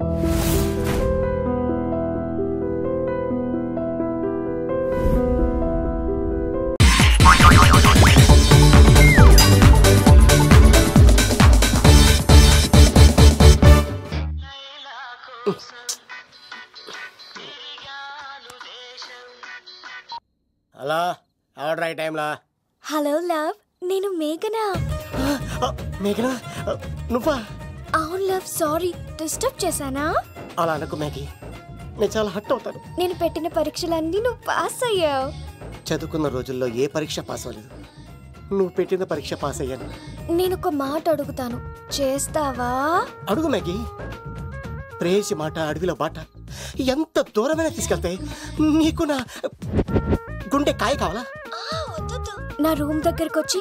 Hello order అయ్యే టైంలా. Hello love, నేను మేఘనా. మేఘనా నువ్వా? అవును లవ్, సారీ డిస్టర్బ్ చేశానా? అలా అనుకో మ్యాగీ, నేను చాలా హర్ట్ అవుతాను. నేను పెట్టిన పరీక్షలన్నీ నువ్వు పాస్ అయ్యావు. చదువుకున్న రోజుల్లో ఏ పరీక్ష పాస్ అవ్వలేదు, నువ్వు పెట్టిన పరీక్ష పాస్ అయ్యాను. నేను ఒక మాట అడుగుతాను, చేస్తావా? అడుగు మ్యాగీ. ప్రేయసి మాట అడవిలో బాట ఎంత దూరమైనా తీసుకెళ్తాయి. నీకు నా గుండె కాయ కావాలా? నా రూమ్ దగ్గరకు వచ్చి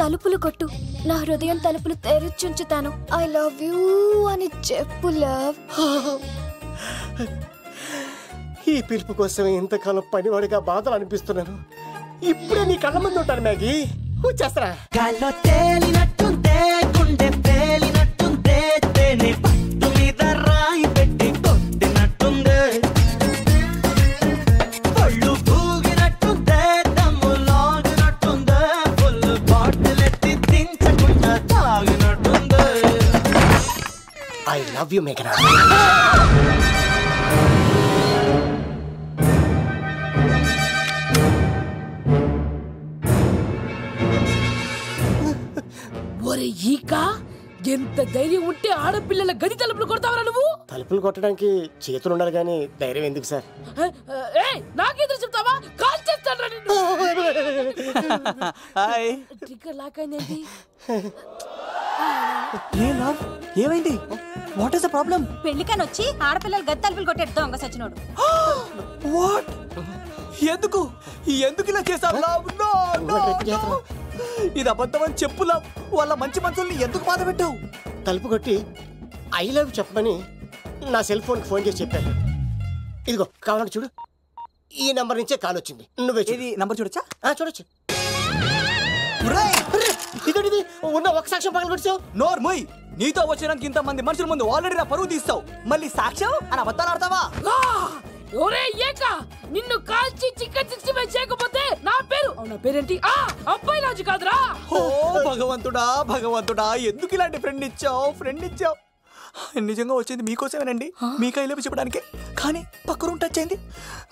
తలుపులు కొట్టు, నా హృదయం తలుపులు తెరిచుంచుతాను. ఐ లవ్ యూ అని చెప్పు లవ్. ఈ పిలుపు కోసమే ఇంతకాలం పనివాడిగా బాధలు అనిపిస్తున్నాను. ఇప్పుడే నీ కళ్ళ ముందు ఉంటాను మ్యాగీ. చేస్తారా? గాల్లో తేలినట్టుందే, గుండె తేలినట్టుందే, తేనె పట్టు మీద రాయి పెట్టి కొట్టినట్టుందే, పళ్ళు పూగినట్టుందే, దమ్ము లాగినట్టుందే, ఫుల్ బాటిల్ ఎత్తి దించకుండా తాగినట్టుందే. ఐ లవ్ యూ మేఘనా. ఎంత ధైర్యం ఉంటే ఆడపిల్లల గది తలుపులు కొడతావరా నువ్వు? తలుపులు కొట్టడానికి చేతులు ఉండాలి కానీ ధైర్యం ఎందుకు సార్? నాకెదురు చెప్తావా? కాల్ చేస్తాను నిన్ను. ట్రిగ్గర్ లాక్ అయింది. ఏమైంది? What is the problem? పెళ్లికని వచ్చి ఆడపిల్లలు గది తలుపులు కొట్టాడు దొంగ సచ్చినోడు. వాట్? ఎందుకు ఇలా చేసావు? ఇది అబద్ధమని చెప్పులా. వాళ్ళ మంచి మనుషుల్ని ఎందుకు బాధ పెట్టావు? తలుపు కొట్టి ఐ లవ్ చెప్పమని నా సెల్ ఫోన్ ఫోన్ చేసి చెప్పాను. ఇదిగో కావాలంటే చూడు, ఈ నంబర్ నుంచే కాల్ వచ్చింది. నువ్వే ఇది నంబర్ చూడొచ్చా? చూడొచ్చు. ఇది ఉన్న ఒక సాక్ష్యం పగల కొట్టావు. నోర్మోయ్, నీతో వచ్చినాక ఇంతమంది మనుషుల ముందు ఆల్రెడీ నా పరువు తీస్తావు, మళ్ళీ సాక్ష్యం అని అబద్ధాలు ఆడతావా? ఒరే ఏక, నిన్ను కాల్చి చికెన్ 65 చేయకపోతే నా పేరేంటి? అబ్బాయి రాజు కాదురా. ఓ భగవంతుడా, ఎందుకు ఇలాంటి ఫ్రెండ్ ఇచ్చావు? నిజంగా వచ్చింది మీకోసమేనండి, మీకు ఐ లవ్ చెప్పడానికి. కానీ పక్క రూమ్ టచ్ అయింది.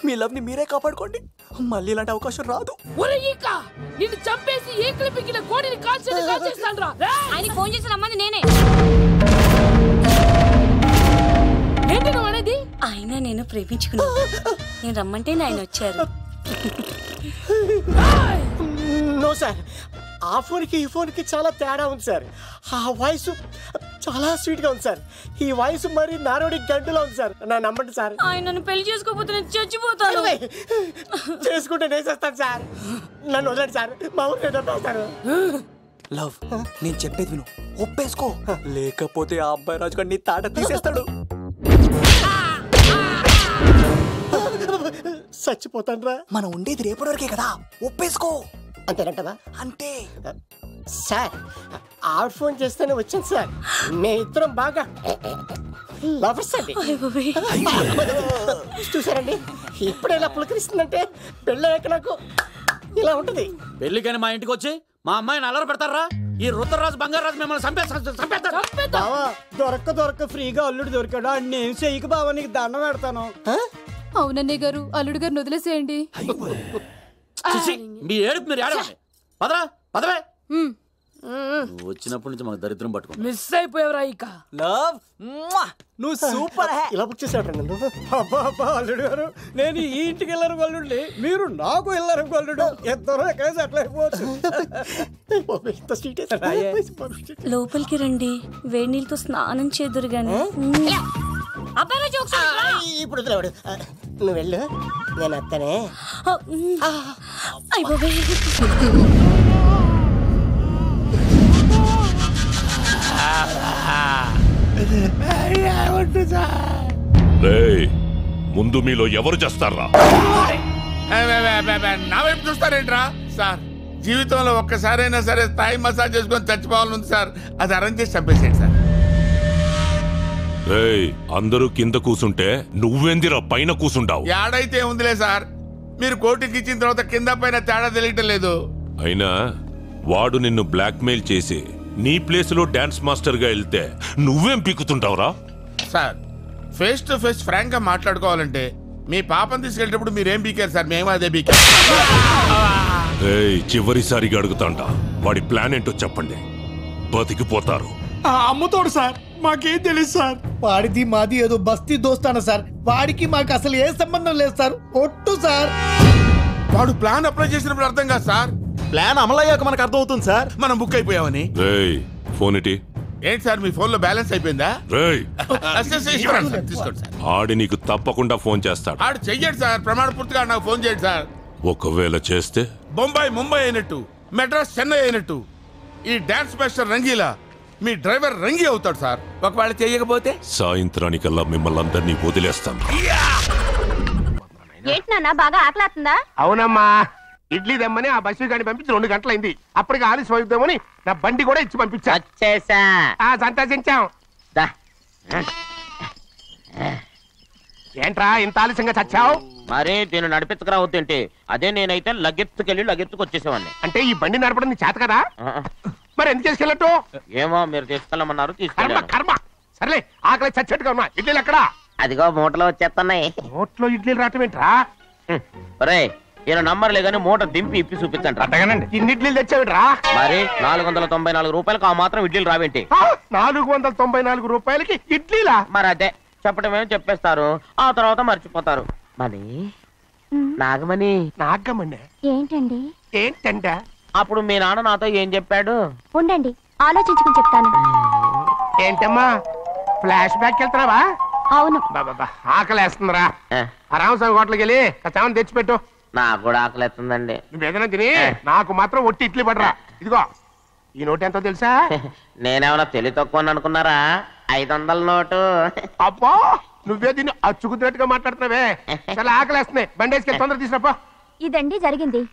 మీ లవ్ ని మీరే కాపాడుకోండి, మళ్ళీ ఇలాంటి అవకాశం రాదు. ఒరే ఈక, నిన్ను చంపేసి ఏకలు పిగిన కోడిని కాల్చేస్తానురా. ఆయన ఫోన్ చేసి రమ్మంది నేనే. ఏంటి నువ్వు అనేది? ఆయన నేను ప్రేమించుకున్నాను, నేను రమ్మంటే ఆయన వచ్చారు. నో సార్, ఆ ఫోన్కి ఈ ఫోన్కి చాలా తేడా ఉంది సార్. ఆ వాయిస్ చాలా స్వీట్ గా ఉంది సార్. ఈ వాయిస్ మరి నారోడి గంటలో ఉంది సార్. నా నమ్మండి సార్. ఆయన నన్ను పెళ్లి చేసుకోకపోతే నేను చచ్చిపోతాను. చేసుకుంటే నేను చేస్తాను సార్. నన్ను వదలండి సార్, మా ఊరు సార్. లవ్, నేను చెప్పేది విను, ఒప్పేసుకో, లేకపోతే ఆ అబ్బాయి రాజు గారు నీ తాట తీసేస్తాడు. చచ్చిపోతాను రా. మనం ఉండేది రేపటి వరకే కదా, ఒప్పేసుకో. అంతేనంటవా? అంతే సార్. ఆవిడ ఫోన్ చేస్తేనే వచ్చాను సార్. మే ఇద్దరం బాగా లవర్స్ అండి. చూసారండి, ఇప్పుడే ఇలా పులకరిస్తుందంటే పెళ్ళయ్యాక నాకు ఇలా ఉంటది. పెళ్లికని మా ఇంటికి వచ్చి మా అమ్మాయిని అల్లరి పెడతారా? ఈ రుద్రరాజు బంగారాజు మిమ్మల్ని చంపేస్తాడు. దొరక్క ఫ్రీగా అల్లుడు దొరికాడు. నేను చెయ్యికి బావా, నీకు దండం పెడతాను. అవునన్నయ్య గారు, అల్లుడు గారిని వదిలేసేయండి. మీ ఏడుపు మీరు ఏడవండి. పదవే. వచ్చినప్పటి నుంచి మాకు దరిద్రం పట్టుకో. మిస్ అయిపోయావురా ఈక. లవ్, నువ్వు సూపర్. ఇలా బుక్ చేసాడు. అబ్బా అల్లుడు గారు, నేను ఈ ఇంటికి వెళ్ళరు గల్లుండి, మీరు నాకు వెళ్ళరు గల్లుడు. ఇద్దరు ఎక్కడ సెటిల్ అయిపోవచ్చు. లోపలికి రండి, వేడి నీళ్ళతో స్నానం చేదురు గాని. ఇప్పుడు నువ్వు వెళ్ళు, నేను అత్తనే. ముందు మీలో ఎవరు చేస్తారా? నా వైపు చూస్తారేంట్రా సార్? జీవితంలో ఒక్కసారైనా సరే థాయ్ మసాజ్ చేసుకొని చచ్చిపోవాలని ఉంది సార్. అది అరేంజ్ చేసి చంపేసేయండి సార్. అందరూ కింద కూసుంటే నువ్వెందిరా పైన కూసుంటావు? ఏడైతే ఉందిలే సార్, మీరు కోర్టుకి ఇచ్చిన తర్వాత కింద పైన తేడా తెలియటం లేదు. అయినా వాడు నిన్ను బ్లాక్మెయిల్ చేసి నీ ప్లేస్ లో డాన్స్ మాస్టర్ గా వెళ్తే నువ్వేం పీకుతుంటావురా? Sir face to face frank గా మాట్లాడుకోవాలంటే మీ పాపం తీసుకెళ్ళేటప్పుడు మీరేం పీకారు సార్? మేము అదే పీకారు. చివరిసారిగా అడుగుతాంట, వాడి ప్లాన్ ఏంటో చెప్పండి, బతికిపోతారు. అమ్ముతోడు సార్, మాకేం తెలుసు సార్. వాడిది మాది ఏదో బస్తీ దోస్తాను సార్. వాడికి మాకు అసలు ఏ సంబంధం లేదు సార్. ఒట్టు సార్. వాడు ప్లాన్ అప్లై చేసినప్పుడు అర్థం కాదు సార్. ప్లాన్ అమలయ్యాక మనకు అర్థం అవుతుంది సార్. మనం బుక్ అయిపోయామని. ఫోన్ ఇటీ. ఏంటి సార్ మీ ఫోన్ లో బ్యాలెన్స్ అయిపోయిందా? తీసుకోండి సార్. ఆడి నీకు తప్పకుండా ఫోన్ చేస్తాడు. ఆడు చెయ్యండి సార్, ప్రమాణ పూర్తిగా నాకు ఫోన్ చేయండి సార్. ఒకవేళ చేస్తే బొంబాయి ముంబై అయినట్టు, మెడ్రాస్ చెన్నై అయినట్టు ఈ డాన్స్ మాస్టర్ రంగీలా మీ డ్రైవర్ రంగి అవుతాడు సార్. ఒకవేళ చేయకపోతే సాయంత్రానికల్లా మిమ్మల్ని అందరినీ వదిలేస్తాను. ఏంటి నాన్న బాగా ఆకలాతుందా? అవునమ్మా, ఇడ్లీ దమ్మని ఆ బస్సు గాని పంపించి 2 గంటలైంది. అప్పటికి ఆలస్యం అవుతామని నా బండి కూడా ఇచ్చి పంపించా. సంతోషించాం. ఏంట్రా ఇంత ఆలస్యంగా చచ్చావు? మరి దీన్ని నడిపించకరావద్దేంటి? అదే నేనైతే లగెత్తుకెళ్ళి లగెత్తుకొచ్చేసేవాడిని. అంటే ఈ బండి నడపడం నీ చేత కదా? మరి ఎందుకు తీసుకెళ్ళట్టు? ఏమో మీరు తీసుకెళ్ళమన్నారు, తీసుకెళ్ళాను. కర్మ. సర్లే, ఆకలి చచ్చేట్టుగా ఉన్నా. ఇడ్లీలు ఎక్కడా? అదిగో మూటలో వచ్చేస్తున్నాయి. మూటలో ఇడ్లీలు రావటం ఏంట్రా? రే ఈయన నంబర్లే గానీ మూట దింపి ఇప్పి చూపించండి. అట్టగానండి. ఇన్ని ఇడ్లీలు తెచ్చావిడ్రా? మరి 494 రూపాయలకు ఆ మాత్రం ఇడ్లీలు రావేంటి? 494 రూపాయలకి ఇడ్లీలా? మరి అదే చెప్పడమేమో చెప్పేస్తారు, ఆ తర్వాత మర్చిపోతారు. మరి నాగమణి. నాగమణి ఏంటండి? ఏంటంట? అప్పుడు మీ నాన్న నాతో ఏం చెప్పాడు? ఉండండి ఆలోచించుకుని చెప్తాను. ఏంటమ్మా ఫ్లాష్ బ్యాక్ వెళ్తున్నావా? అవును. ఆకలేస్తుందిరా. రామస్వామి హోటల్కి వెళ్ళి కచ్చామని తెచ్చిపెట్టు. నాకు కూడా ఆకలేస్తుందండి. నువ్వేదైనా తిని నాకు మాత్రం ఒట్టి ఇడ్లీ పడరా. ఇదిగో ఈ నోటు ఎంతో తెలుసా? నేనేమన్నా తెలివి తక్కువ అనుకున్నారా? 500 నోటు. అబ్బా నువ్వే దీన్ని అచ్చుకుతున్నట్టుగా మాట్లాడుతున్నావే. చాలా ఆకలేస్తున్నాయి. బండేసుకెళ్ళి తొందర తీసినప్ప. ఇదండి జరిగింది.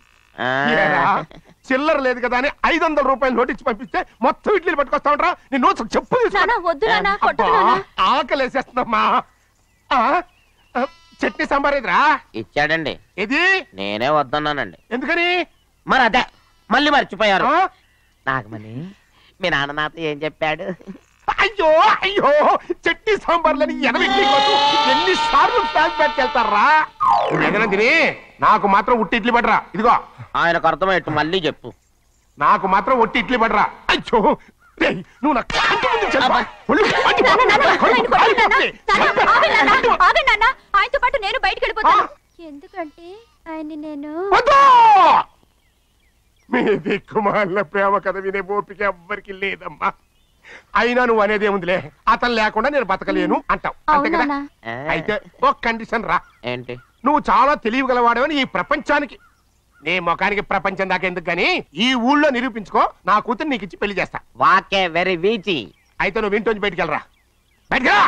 చిల్లర లేదు కదా అని 500 రూపాయలు నోటు ఇచ్చి పంపిస్తే మొత్తం ఇడ్లీలు పట్టుకొస్తా ఉంటా. నీ నోట్స్ చెప్పు. ఆకలేసేస్తుందమ్మా. చట్నీ సాంబార్ ఇదిరా. ఇచ్చాడండి. ఇది నేనే వద్దన్నానండి. ఎందుకని? మరి అదే మళ్ళీ మర్చిపోయారు. నాగమణి మీ నాన్న నాతో ఏం చెప్పాడు? అయ్యో అయ్యో చట్నీ సాంబార్లని ఎన్నిసార్లు ఫ్లాష్ బ్యాక్ వెళ్తారా? ఏదైనా తిని నాకు మాత్రం ఉట్టి ఇడ్లీ పడరా. ఇదిగో ఆయనకు అర్థమయ్యట్టు మళ్ళీ చెప్పు. నాకు మాత్రం ఒట్టి ఇడ్లీ పడరా. అయ్యో నువ్వు ఆయనతో పాటు నేను బయటకు వెళ్ళిపోతాను. ఎందుకంటే ఆయన నేను మీ దిక్కుమాల ప్రేమ కథ వినే ఓపిక ఎవ్వరికి లేదమ్మా. అయినా నువ్వు అనేది ఏముందిలే, అతను లేకుండా నేను బతకలేను అంటావు అంతే కదా? అయితే ఒక కండిషన్ రా. ఏంటి? నువ్వు చాలా తెలియగలవాడవని ఈ ప్రపంచానికి, నీ ముఖానికి ప్రపంచం దాకా ఎందుకు గానీ ఈ ఊళ్ళో నిరూపించుకో. నా కూతురు నీకు ఇచ్చి పెళ్లి చేస్తా. వాకే వెరీ వీచి. అయితే నువ్వు ఇంటి నుంచి బయటికి వెళ్ళరా. బయటికి రా.